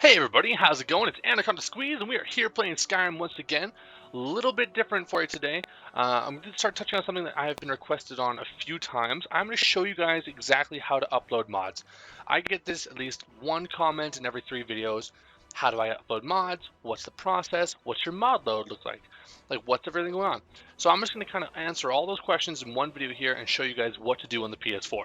Hey everybody, how's it going? It's Anaconda Squeeze, and we are here playing Skyrim once again. A little bit different for you today. I'm going to start touching on something that I have been requested on a few times. I'm going to show you guys exactly how to upload mods. I get this at least one comment in every 3 videos. How do I upload mods? What's the process? What's your mod load look like? Like, what's everything going on? So I'm just going to kind of answer all those questions in one video here and show you guys what to do on the PS4.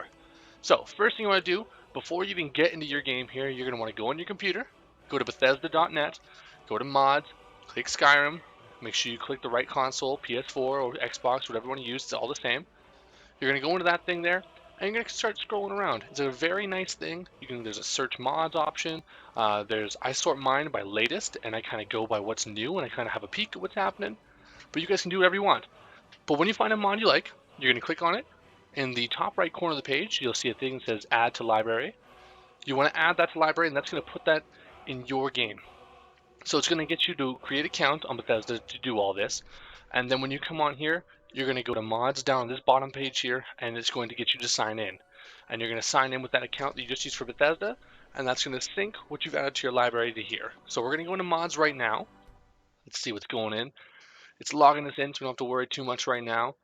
So, first thing you want to do, before you even get into your game here, you're going to want to go on your computer, go to Bethesda.net, go to mods, click Skyrim, make sure you click the right console, PS4 or Xbox, whatever you want to use, it's all the same. You're going to go into that thing there, and you're going to start scrolling around. It's a very nice thing. There's a search mods option. I sort mine by latest, and I kind of go by what's new, and I kind of have a peek at what's happening. But you guys can do whatever you want. But when you find a mod you like, you're going to click on it. In the top right corner of the page, you'll see a thing that says Add to Library. You want to add that to library, and that's going to put that in your game. So it's going to get you to create an account on Bethesda to do all this. And then when you come on here, you're going to go to mods down on this bottom page here, and it's going to get you to sign in. And you're going to sign in with that account that you just used for Bethesda, and that's going to sync what you've added to your library to here. So we're going to go into mods right now. Let's see what's going in. It's logging us in, so we don't have to worry too much right now.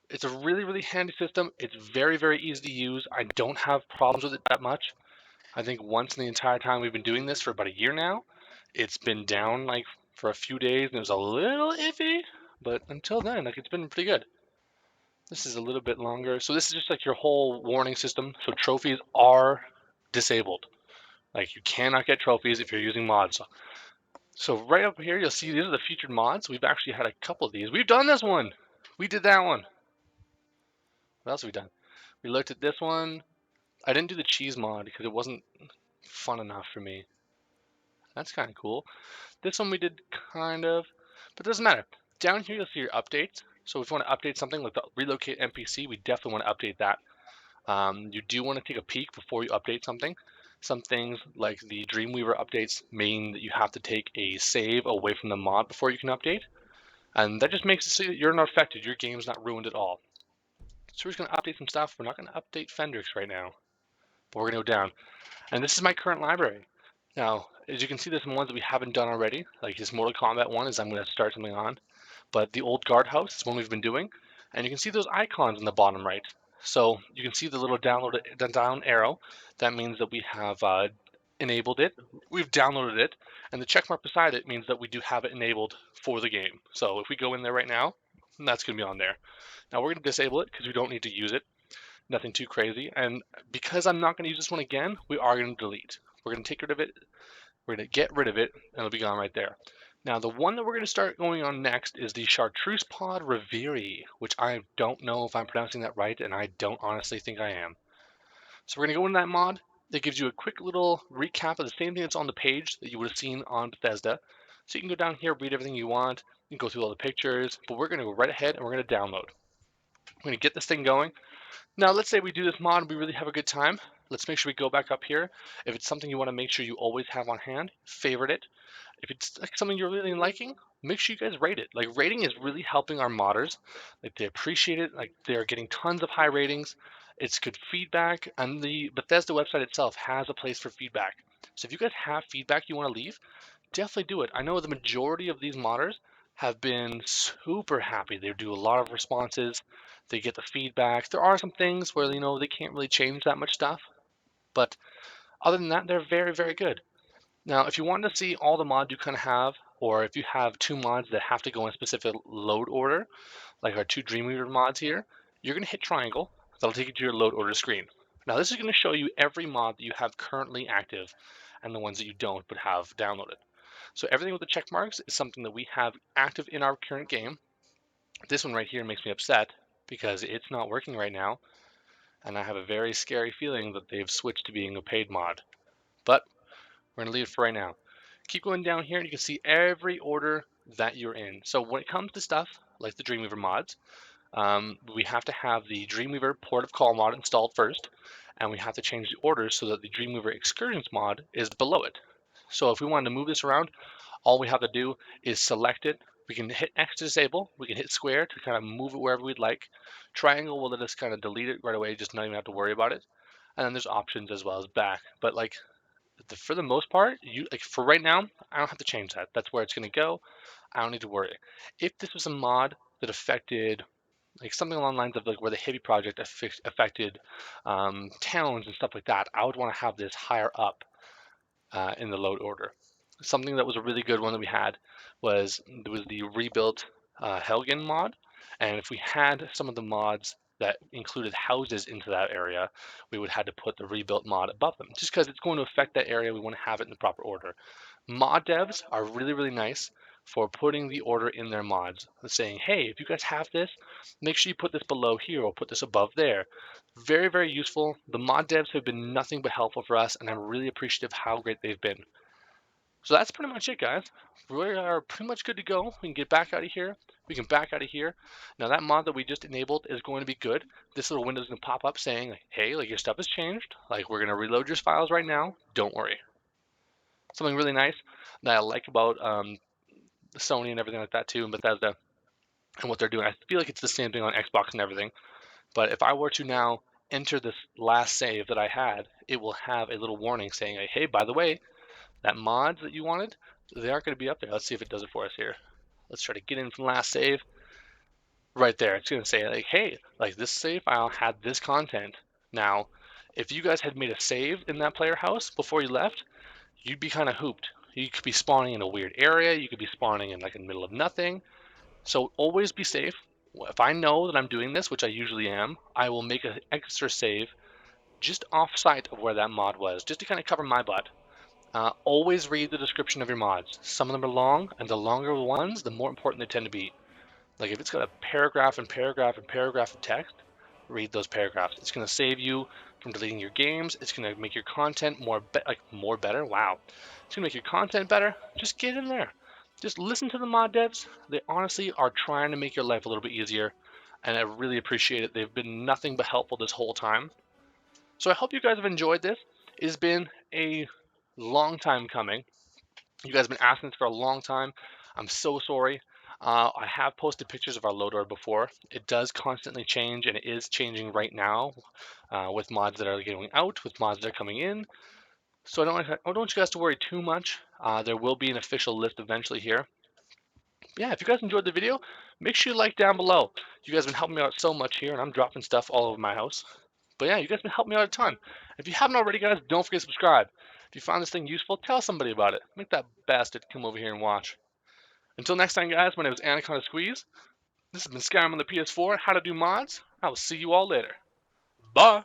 It's a really, really handy system. It's very, very easy to use. I don't have problems with it that much. I think once in the entire time we've been doing this for about a year now, it's been down like for a few days and it was a little iffy, but until then, like it's been pretty good. This is a little bit longer. So this is just like your whole warning system. So trophies are disabled. Like you cannot get trophies if you're using mods. So right up here, you'll see these are the featured mods. We've actually had a couple of these. We've done this one. We did that one. What else have we done? We looked at this one. I didn't do the cheese mod because it wasn't fun enough for me. That's kind of cool. This one we did kind of, but it doesn't matter. Down here you'll see your updates. So if you want to update something like the relocate NPC, we definitely want to update that. You do want to take a peek before you update something. Some things like the Dreamweaver updates mean that you have to take a save away from the mod before you can update. And that just makes it so that you're not affected. Your game's not ruined at all. So we're just going to update some stuff. We're not going to update Fendrix right now, but we're going to go down. And this is my current library. Now, as you can see, there's some ones that we haven't done already. Like this Mortal Kombat one is I'm going to start something on. But the old guardhouse is one we've been doing. And you can see those icons in the bottom right. So you can see the little down arrow. That means that we have enabled it. We've downloaded it. And the check mark beside it means that we do have it enabled for the game. So if we go in there right now, that's going to be on there. Now we're going to disable it because we don't need to use it. Nothing too crazy. And because I'm not going to use this one again, we are going to delete. We're going to take rid of it. We're going to get rid of it, and it'll be gone right there. Now, the one that we're going to start going on next is the Chartreuse Pod Reviri, which I don't know if I'm pronouncing that right, and I don't honestly think I am. So we're going to go into that mod. That gives you a quick little recap of the same thing that's on the page that you would have seen on Bethesda. So you can go down here, read everything you want. You can go through all the pictures, but we're going to go right ahead and we're going to download. We're going to get this thing going. Now, let's say we do this mod and we really have a good time. Let's make sure we go back up here. If it's something you want to make sure you always have on hand, favorite it. If it's like something you're really liking, make sure you guys rate it. Like rating is really helping our modders. Like they appreciate it. Like they're getting tons of high ratings. It's good feedback, and the Bethesda website itself has a place for feedback. So if you guys have feedback you want to leave, definitely do it. I know the majority of these modders have been super happy. They do a lot of responses. They get the feedback. There are some things where they can't really change that much stuff, but other than that, they're very, very good. Now, if you want to see all the mods you kind of have, or if you have two mods that have to go in a specific load order, like our two Dreamweaver mods here, you're going to hit triangle. That'll take you to your load order screen. Now, this is going to show you every mod that you have currently active and the ones that you don't but have downloaded. So everything with the check marks is something that we have active in our current game. This one right here makes me upset because it's not working right now, and I have a very scary feeling that they've switched to being a paid mod. But we're going to leave it for right now. Keep going down here and you can see every order that you're in. So when it comes to stuff like the Dreamweaver mods, we have to have the Dreamweaver Port of Call mod installed first, and we have to change the orders so that the Dreamweaver Excursions mod is below it. So if we wanted to move this around, all we have to do is select it. We can hit X to disable. We can hit square to kind of move it wherever we'd like. Triangle will let us kind of delete it right away, just not even have to worry about it. And then there's options as well as back. But like for the most part, for right now, I don't have to change that. That's where it's going to go. I don't need to worry. If this was a mod that affected like something along the lines of like where the Hippie project affected towns and stuff like that, I would want to have this higher up in the load order. Something that was a really good one that we had was there was the rebuilt Helgen mod, and if we had some of the mods that included houses into that area, we would have to put the rebuilt mod above them, just because it's going to affect that area. We want to have it in the proper order. Mod devs are really, really nice for putting the order in their mods, saying, hey, if you guys have this, make sure you put this below here or put this above there. Very, very useful. The mod devs have been nothing but helpful for us, and I'm really appreciative how great they've been. So that's pretty much it, guys. We are pretty much good to go. We can get back out of here. We can back out of here. Now that mod that we just enabled is going to be good. This little window is going to pop up saying, hey, like your stuff has changed. Like we're going to reload your files right now. Don't worry. Something really nice that I like about Sony and everything like that too, and Bethesda and what they're doing. I feel like it's the same thing on Xbox and everything. But if I were to now enter this last save that I had, it will have a little warning saying, hey, by the way, that mods that you wanted, they aren't going to be up there. Let's see if it does it for us here. Let's try to get in from last save. Right there, it's going to say like, hey, like this save file had this content. Now, if you guys had made a save in that player house before you left, you'd be kind of hooped. You could be spawning in a weird area. You could be spawning in like in the middle of nothing. So always be safe. If I know that I'm doing this, which I usually am, I will make an extra save just off site of where that mod was, just to kind of cover my butt. Always read the description of your mods. Some of them are long, and the longer the ones, the more important they tend to be. Like if it's got a paragraph and paragraph and paragraph of text, read those paragraphs. It's going to save you from deleting your games. It's going to make your content more better. Wow, it's going to make your content better. Just get in there. Just listen to the mod devs. They honestly are trying to make your life a little bit easier, and I really appreciate it. They've been nothing but helpful this whole time. So I hope you guys have enjoyed this. It has been a long time coming. You guys have been asking this for a long time. I'm so sorry. I have posted pictures of our loader before. It does constantly change, and it is changing right now with mods that are going out, with mods that are coming in. So I don't want you guys to worry too much. There will be an official list eventually here. Yeah, if you guys enjoyed the video, make sure you like down below. You guys have been helping me out so much here, and I'm dropping stuff all over my house. But yeah, you guys have been helping me out a ton. If you haven't already, guys, don't forget to subscribe. If you found this thing useful, tell somebody about it. Make that bastard come over here and watch. Until next time, guys, my name is Anaconda Squeeze. This has been Skyrim on the PS4, how to do mods. I will see you all later. Bye!